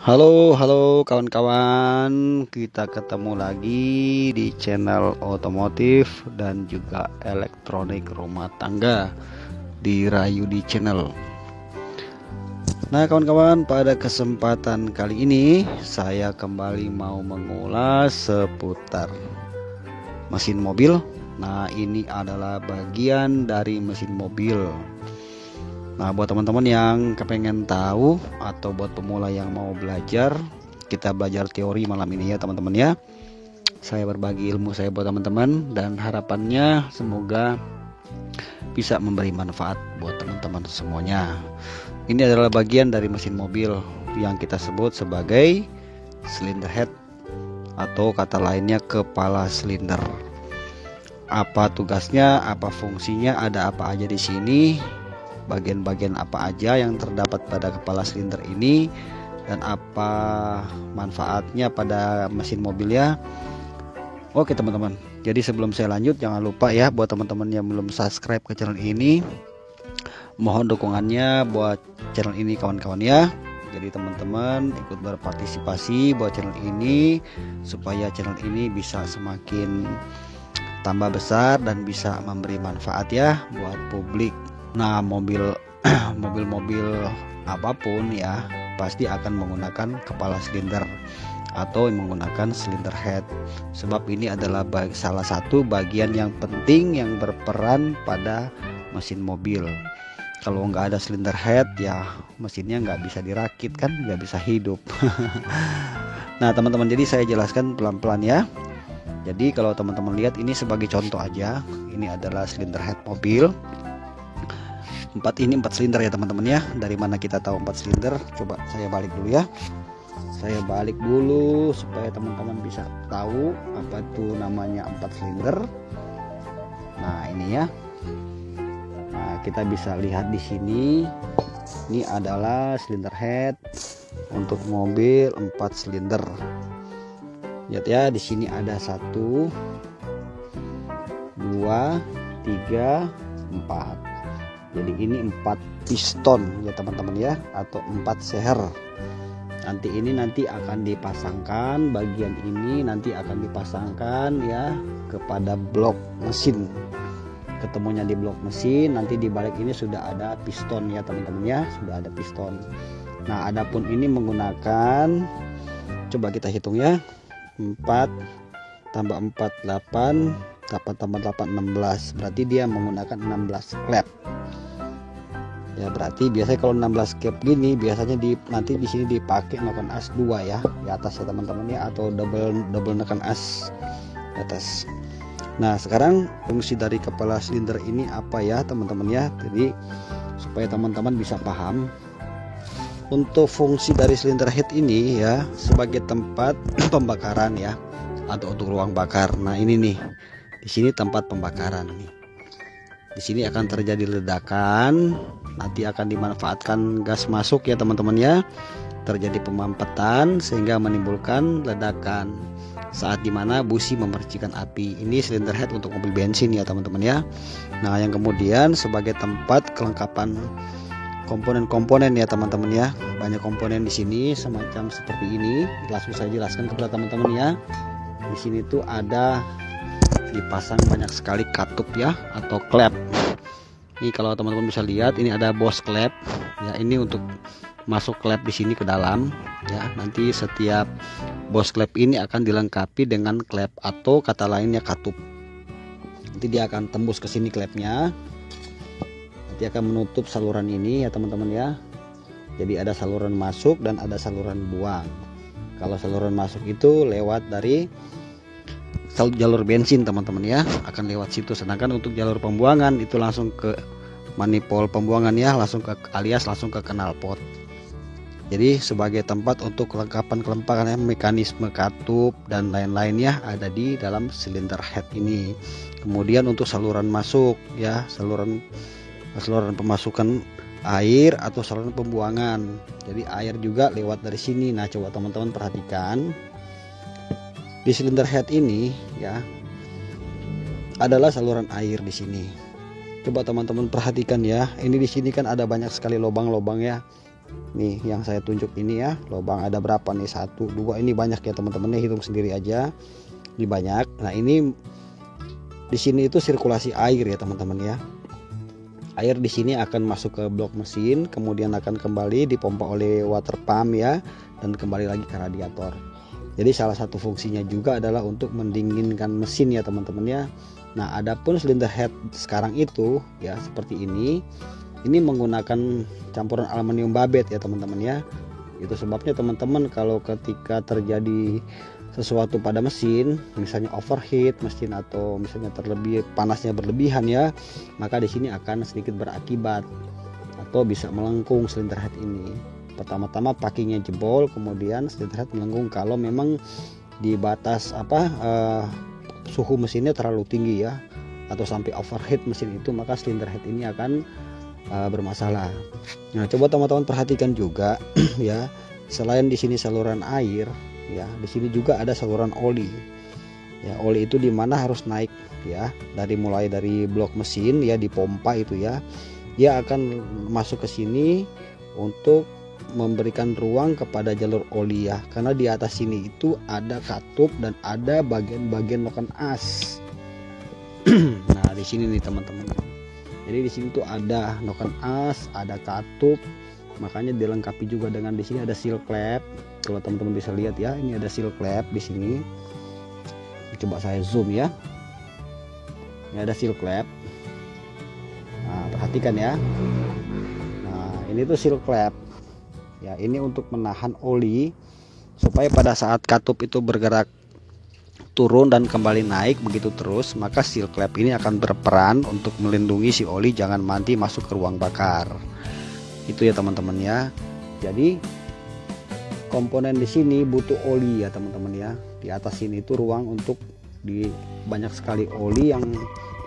Halo kawan-kawan, kita ketemu lagi di channel otomotif dan juga elektronik rumah tangga di Rayudi Channel. Nah kawan-kawan, pada kesempatan kali ini saya kembali mau mengulas seputar mesin mobil. Nah ini adalah bagian dari mesin mobil. Nah buat teman-teman yang kepengen tahu atau buat pemula yang mau belajar, kita belajar teori malam ini ya teman-teman ya. Saya berbagi ilmu saya buat teman-teman dan harapannya semoga bisa memberi manfaat buat teman-teman semuanya. Ini adalah bagian dari mesin mobil yang kita sebut sebagai cylinder head atau kata lainnya kepala silinder. Apa tugasnya, apa fungsinya, ada apa aja di sini, bagian-bagian apa aja yang terdapat pada kepala silinder ini, dan apa manfaatnya pada mesin mobil ya. Oke teman-teman, jadi sebelum saya lanjut, jangan lupa ya buat teman-teman yang belum subscribe ke channel ini, mohon dukungannya buat channel ini kawan-kawan ya. Jadi teman-teman ikut berpartisipasi buat channel ini supaya channel ini bisa semakin tambah besar dan bisa memberi manfaat ya buat publik. Nah mobil-mobil apapun ya pasti akan menggunakan kepala silinder atau menggunakan cylinder head, sebab ini adalah salah satu bagian yang penting yang berperan pada mesin mobil. Kalau nggak ada cylinder head ya mesinnya nggak bisa dirakit kan, nggak bisa hidup. Nah teman-teman, jadi saya jelaskan pelan-pelan ya. Jadi kalau teman-teman lihat ini sebagai contoh aja, ini adalah cylinder head mobil. 4 silinder ya teman-teman ya. Dari mana kita tahu 4 silinder? Coba saya balik dulu ya. Saya balik dulu supaya teman-teman bisa tahu apa itu namanya 4 silinder. Nah ini ya. Nah kita bisa lihat di sini. Ini adalah silinder head untuk mobil 4 silinder. Lihat ya, di sini ada 1, 2, 3, 4. Jadi ini 4 piston ya teman-teman ya, atau 4 seher. Nanti akan dipasangkan, bagian ini nanti akan dipasangkan ya kepada blok mesin. Ketemunya di blok mesin, nanti di balik ini sudah ada piston ya teman-teman ya, sudah ada piston. Nah adapun ini menggunakan, coba kita hitung ya, 4 tambah 4 8, 8 tambah 8 16, berarti dia menggunakan 16 klep. Ya berarti biasanya kalau 16 cap gini biasanya nanti di sini dipakai menekan as 2 ya di atas ya teman-teman ya, atau double menekan as di atas. Nah sekarang fungsi dari kepala silinder ini apa ya teman-teman ya, jadi supaya teman-teman bisa paham. Untuk fungsi dari silinder head ini ya sebagai tempat pembakaran ya, atau untuk ruang bakar. Nah ini nih, di sini tempat pembakaran nih. Di sini akan terjadi ledakan, nanti akan dimanfaatkan gas masuk ya teman-teman ya, terjadi pemampetan sehingga menimbulkan ledakan saat dimana busi memercikan api. Ini silinder head untuk mobil bensin ya teman-teman ya. Nah yang kemudian sebagai tempat kelengkapan komponen-komponen ya teman-teman ya, banyak komponen di sini semacam seperti ini. Langsung saya jelaskan kepada teman-teman ya. Di sini tuh ada dipasang banyak sekali katup ya atau klep. Ini kalau teman-teman bisa lihat, ini ada bos klep ya, ini untuk masuk klep di sini ke dalam ya. Nanti setiap bos klep ini akan dilengkapi dengan klep atau kata lainnya katup. Nanti dia akan tembus ke sini klepnya, nanti akan menutup saluran ini ya teman-teman ya. Jadi ada saluran masuk dan ada saluran buang. Kalau saluran masuk itu lewat dari jalur bensin teman-teman ya, akan lewat situ. Sedangkan untuk jalur pembuangan itu langsung ke manifold pembuangan ya, langsung ke langsung ke knalpot. Jadi sebagai tempat untuk kelengkapan ya, mekanisme katup dan lain-lainnya ada di dalam silinder head ini. Kemudian untuk saluran masuk ya, saluran pemasukan air atau saluran pembuangan. Jadi air juga lewat dari sini. Nah coba teman-teman perhatikan, di silinder head ini ya adalah saluran air di sini. Coba teman-teman perhatikan ya, ini di sini kan ada banyak sekali lubang-lubang ya. nih yang saya tunjuk ini ya, lubang ada berapa nih, 1 2, ini banyak ya teman-teman, hitung sendiri aja, ini banyak. Nah ini di sini itu sirkulasi air ya teman-teman ya. Air di sini akan masuk ke blok mesin, kemudian akan kembali dipompa oleh water pump ya, dan kembali lagi ke radiator. Jadi salah satu fungsinya juga adalah untuk mendinginkan mesin ya teman-teman ya. Nah adapun silinder head sekarang itu ya seperti ini menggunakan campuran aluminium babet ya teman-teman ya. Itu sebabnya teman-teman kalau ketika terjadi sesuatu pada mesin, misalnya overheat mesin atau misalnya panasnya berlebihan ya, maka di sini akan sedikit berakibat atau bisa melengkung silinder head ini. Pertama-tama packingnya jebol, kemudian silinder head melengkung kalau memang di batas suhu mesinnya terlalu tinggi ya, atau sampai overheat mesin itu, maka silinder head ini akan bermasalah. Nah, coba teman-teman perhatikan juga ya, selain di sini saluran air ya, di sini juga ada saluran oli. Ya, oli itu dimana harus naik ya, mulai dari blok mesin ya, dipompa itu ya. Dia akan masuk ke sini untuk memberikan ruang kepada jalur oli ya, karena di atas sini itu ada katup dan ada bagian-bagian noken as. Nah, di sini nih teman-teman. Jadi di sini tuh ada noken as, ada katup, makanya dilengkapi juga dengan di sini ada seal clamp. Kalau teman-teman bisa lihat ya, ini ada seal clamp di sini. Coba saya zoom ya. Ini ada seal clamp. Nah, perhatikan ya. Nah, ini tuh seal clamp. Ya, ini untuk menahan oli supaya pada saat katup itu bergerak turun dan kembali naik begitu terus, maka seal clamp ini akan berperan untuk melindungi si oli jangan mati masuk ke ruang bakar. Itu ya teman-teman ya. Jadi komponen di sini butuh oli ya teman-teman ya. Di atas sini itu ruang untuk banyak sekali oli yang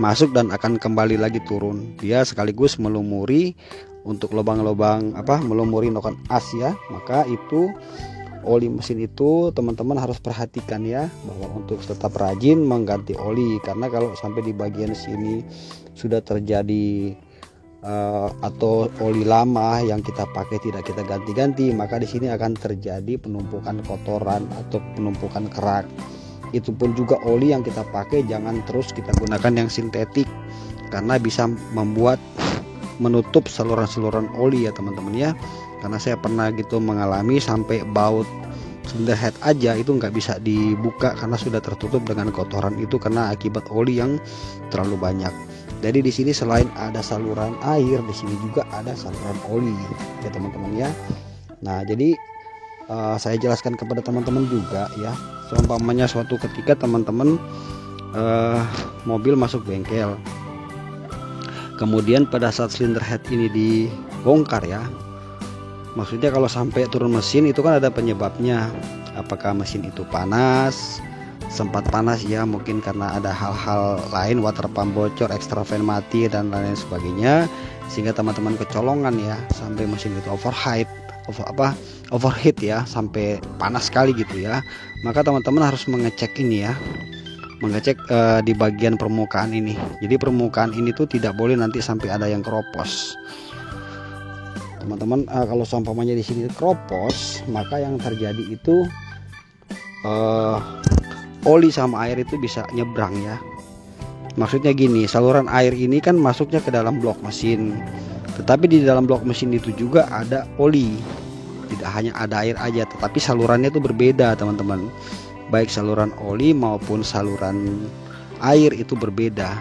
masuk dan akan kembali lagi turun. Dia sekaligus melumuri untuk lubang-lubang melumuri noken as ya. Maka itu oli mesin itu teman-teman harus perhatikan ya, bahwa untuk tetap rajin mengganti oli, karena kalau sampai di bagian sini sudah terjadi atau oli lama yang kita pakai tidak kita ganti-ganti, maka di sini akan terjadi penumpukan kotoran atau penumpukan kerak. Itu pun juga oli yang kita pakai jangan terus kita gunakan yang sintetik, karena bisa menutup saluran-saluran oli ya teman-teman ya. Karena saya pernah gitu mengalami sampai baut silinder head aja itu nggak bisa dibuka karena sudah tertutup dengan kotoran itu karena akibat oli yang terlalu banyak. Jadi di sini selain ada saluran air, di sini juga ada saluran oli ya teman-teman ya. Nah jadi saya jelaskan kepada teman-teman juga ya, seumpamanya suatu ketika teman-teman mobil masuk bengkel, kemudian pada saat silinder head ini dibongkar ya, maksudnya kalau sampai turun mesin itu kan ada penyebabnya. Apakah mesin itu panas, sempat panas ya, mungkin karena ada hal-hal lain, water pump bocor, extra fan mati dan lain sebagainya, sehingga teman-teman kecolongan ya sampai mesin itu overheat ya, sampai panas sekali gitu ya. Maka teman-teman harus mengecek ini ya, mengecek di bagian permukaan ini. Jadi permukaan ini tuh tidak boleh nanti sampai ada yang keropos. Teman-teman kalau seumpamanya di sini keropos, maka yang terjadi itu oli sama air itu bisa nyebrang ya. Maksudnya gini, saluran air ini kan masuknya ke dalam blok mesin, tetapi di dalam blok mesin itu juga ada oli. Tidak hanya ada air aja, tetapi salurannya itu berbeda teman-teman. Baik saluran oli maupun saluran air itu berbeda,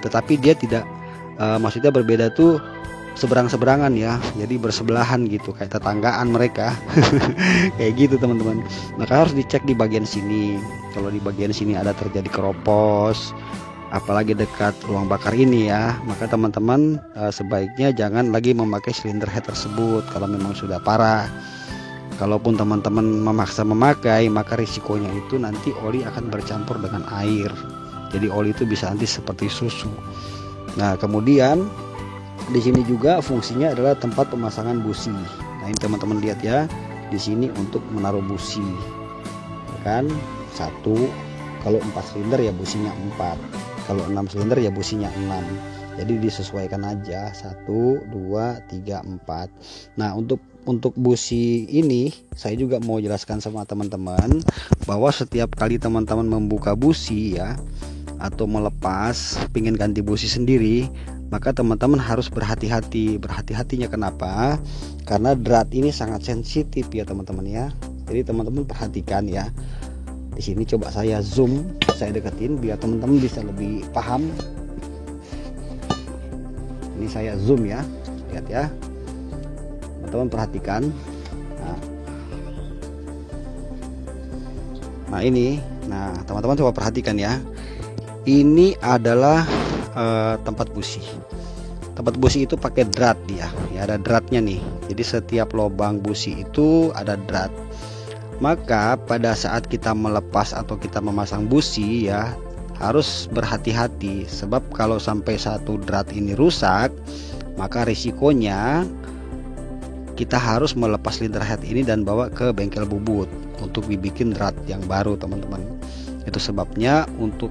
tetapi dia tidak maksudnya berbeda tuh seberang-seberangan ya, jadi bersebelahan gitu, kayak tetanggaan mereka. Kayak gitu teman-teman. Maka harus dicek di bagian sini. Kalau di bagian sini ada terjadi keropos, apalagi dekat ruang bakar ini ya, maka teman-teman sebaiknya jangan lagi memakai silinder head tersebut kalau memang sudah parah. Kalaupun teman-teman memaksa memakai, maka risikonya itu nanti oli akan bercampur dengan air. Jadi oli itu bisa nanti seperti susu. Nah kemudian di sini juga fungsinya adalah tempat pemasangan busi. Nah ini teman-teman lihat ya, di sini untuk menaruh busi, ya kan? 1, kalau 4 silinder ya businya 4, kalau 6 silinder ya businya 6. Jadi disesuaikan aja 1, 2, 3, 4. Nah, untuk busi ini saya juga mau jelaskan sama teman-teman bahwa setiap kali teman-teman membuka busi ya, atau melepas pingin ganti busi sendiri, maka teman-teman harus berhati-hati. Berhati-hatinya kenapa? Karena drat ini sangat sensitif ya teman-teman ya. Jadi teman-teman perhatikan ya. Di sini coba saya zoom, saya deketin biar teman-teman bisa lebih paham. Ini saya zoom ya, lihat ya, teman-teman perhatikan. Nah ini, nah teman-teman coba perhatikan ya. Ini adalah tempat busi. Tempat busi itu pakai drat dia, ya ada dratnya nih. Jadi setiap lubang busi itu ada drat. Maka pada saat kita melepas atau kita memasang busi ya, harus berhati-hati, sebab kalau sampai satu drat ini rusak, maka risikonya kita harus melepas leader head ini dan bawa ke bengkel bubut untuk dibikin drat yang baru teman-teman. Itu sebabnya untuk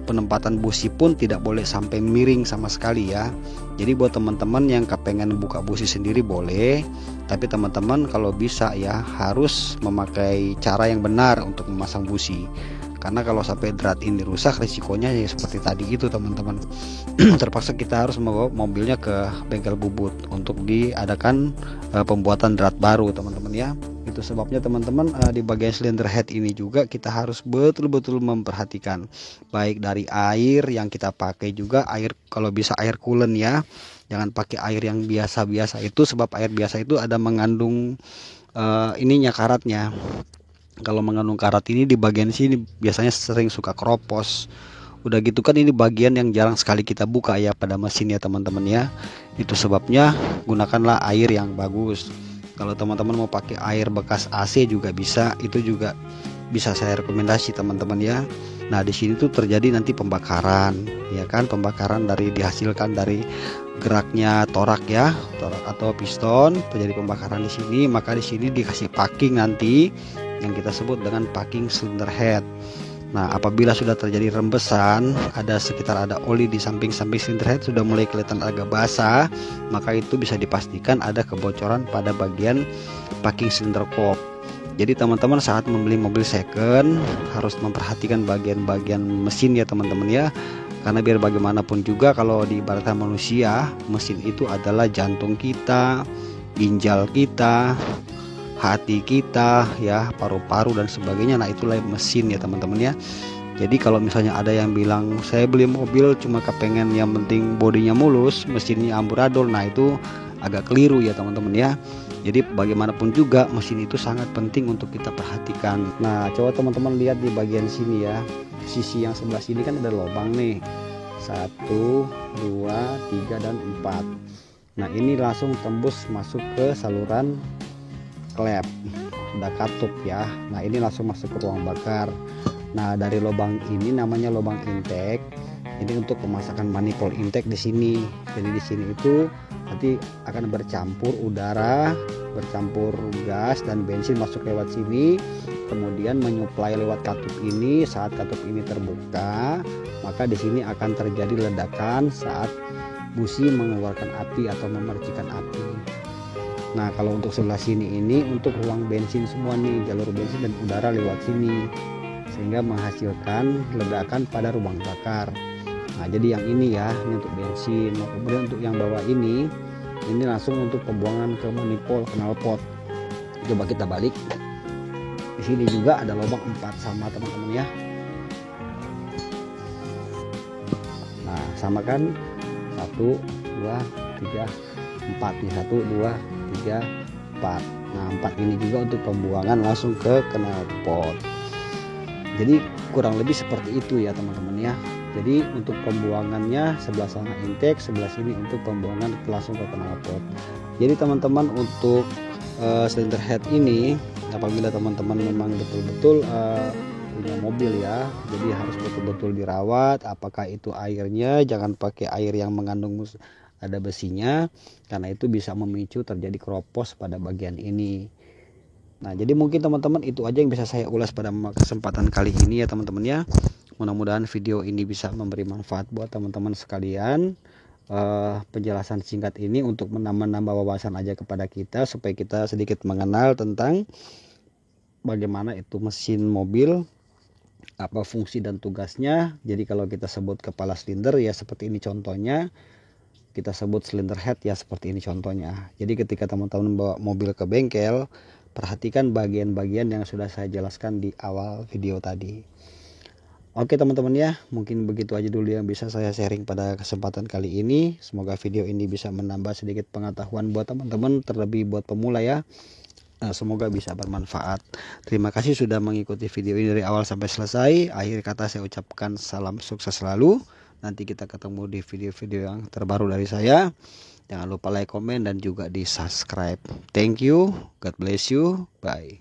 penempatan busi pun tidak boleh sampai miring sama sekali ya. Jadi buat teman-teman yang kepengen buka busi sendiri boleh, tapi teman-teman kalau bisa ya harus memakai cara yang benar untuk memasang busi. Karena kalau sampai drat ini rusak, risikonya ya seperti tadi itu teman-teman. Terpaksa kita harus membawa mobilnya ke bengkel bubut untuk diadakan pembuatan drat baru teman-teman ya. Itu sebabnya teman-teman di bagian silinder head ini juga kita harus betul-betul memperhatikan, baik dari air yang kita pakai juga, air kalau bisa air coolant ya. Jangan pakai air yang biasa-biasa itu, sebab air biasa itu ada mengandung ininya, karatnya. Kalau mengandung karat ini di bagian sini biasanya sering suka keropos. Udah gitu kan ini bagian yang jarang sekali kita buka ya pada mesin ya teman-teman ya. Itu sebabnya gunakanlah air yang bagus. Kalau teman-teman mau pakai air bekas AC juga bisa, itu juga bisa saya rekomendasi teman-teman ya. Nah di sini tuh terjadi nanti pembakaran ya kan, pembakaran dihasilkan dari geraknya torak ya, torak atau piston, terjadi pembakaran di sini. Maka di sini dikasih packing nanti yang kita sebut dengan packing cylinder head. Nah apabila sudah terjadi rembesan, sekitar ada oli di samping-samping cylinder head sudah mulai kelihatan agak basah, maka itu bisa dipastikan ada kebocoran pada bagian packing cylinder kop. Jadi teman-teman saat membeli mobil second harus memperhatikan bagian-bagian mesin ya teman-teman ya. Karena biar bagaimanapun juga kalau diibaratkan manusia, mesin itu adalah jantung kita, ginjal kita, hati kita ya, paru-paru dan sebagainya. Nah itulah mesin ya teman-teman ya. Jadi kalau misalnya ada yang bilang saya beli mobil cuma kepengen yang penting bodinya mulus, mesinnya amburadul, nah itu agak keliru ya teman-teman ya. Jadi bagaimanapun juga mesin itu sangat penting untuk kita perhatikan. Nah coba teman-teman lihat di bagian sini ya, sisi yang sebelah sini kan ada lubang nih, 1, 2, 3 dan 4. Nah ini langsung tembus masuk ke saluran klep, udah katup ya. Nah ini langsung masuk ke ruang bakar. Nah dari lubang ini namanya lubang intake. Ini untuk pemasangan manifold intake di sini. Jadi di sini itu nanti akan bercampur udara, bercampur gas dan bensin masuk lewat sini, kemudian menyuplai lewat katup ini. Saat katup ini terbuka, maka di sini akan terjadi ledakan saat busi mengeluarkan api atau memercikan api. Nah kalau untuk sebelah sini ini untuk ruang bensin semua nih, jalur bensin dan udara lewat sini, sehingga menghasilkan ledakan pada ruang bakar. Nah jadi yang ini ya, ini untuk bensin. Nah, kemudian untuk yang bawah ini langsung untuk pembuangan ke manifold knalpot. Coba kita balik. Di sini juga ada lubang 4 sama teman-teman ya. Nah sama kan, 1, 2, 3, 4 nih, 1, 2, 3, 4. Nah 4 ini juga untuk pembuangan langsung ke knalpot. Jadi kurang lebih seperti itu ya teman-teman ya. Jadi untuk pembuangannya sebelah sana intake, sebelah sini untuk pembuangan langsung ke knalpot. Jadi teman-teman untuk cylinder head ini apabila teman-teman memang betul-betul punya mobil ya, jadi harus betul-betul dirawat. Apakah itu airnya, jangan pakai air yang mengandung ada besinya, karena itu bisa memicu terjadi keropos pada bagian ini. Nah jadi mungkin teman-teman itu aja yang bisa saya ulas pada kesempatan kali ini ya teman-teman ya. Mudah-mudahan video ini bisa memberi manfaat buat teman-teman sekalian. penjelasan singkat ini untuk menambah wawasan aja kepada kita, supaya kita sedikit mengenal tentang bagaimana itu mesin mobil, apa fungsi dan tugasnya. Jadi kalau kita sebut kepala silinder ya seperti ini contohnya, kita sebut silinder head ya seperti ini contohnya. Jadi ketika teman-teman bawa mobil ke bengkel, perhatikan bagian-bagian yang sudah saya jelaskan di awal video tadi. Oke teman-teman ya, mungkin begitu aja dulu yang bisa saya sharing pada kesempatan kali ini. Semoga video ini bisa menambah sedikit pengetahuan buat teman-teman, terlebih buat pemula ya. Semoga bisa bermanfaat. Terima kasih sudah mengikuti video ini dari awal sampai selesai. Akhir kata saya ucapkan salam sukses selalu. Nanti kita ketemu di video-video yang terbaru dari saya. Jangan lupa like, komen, dan juga di subscribe. Thank you. God bless you. Bye.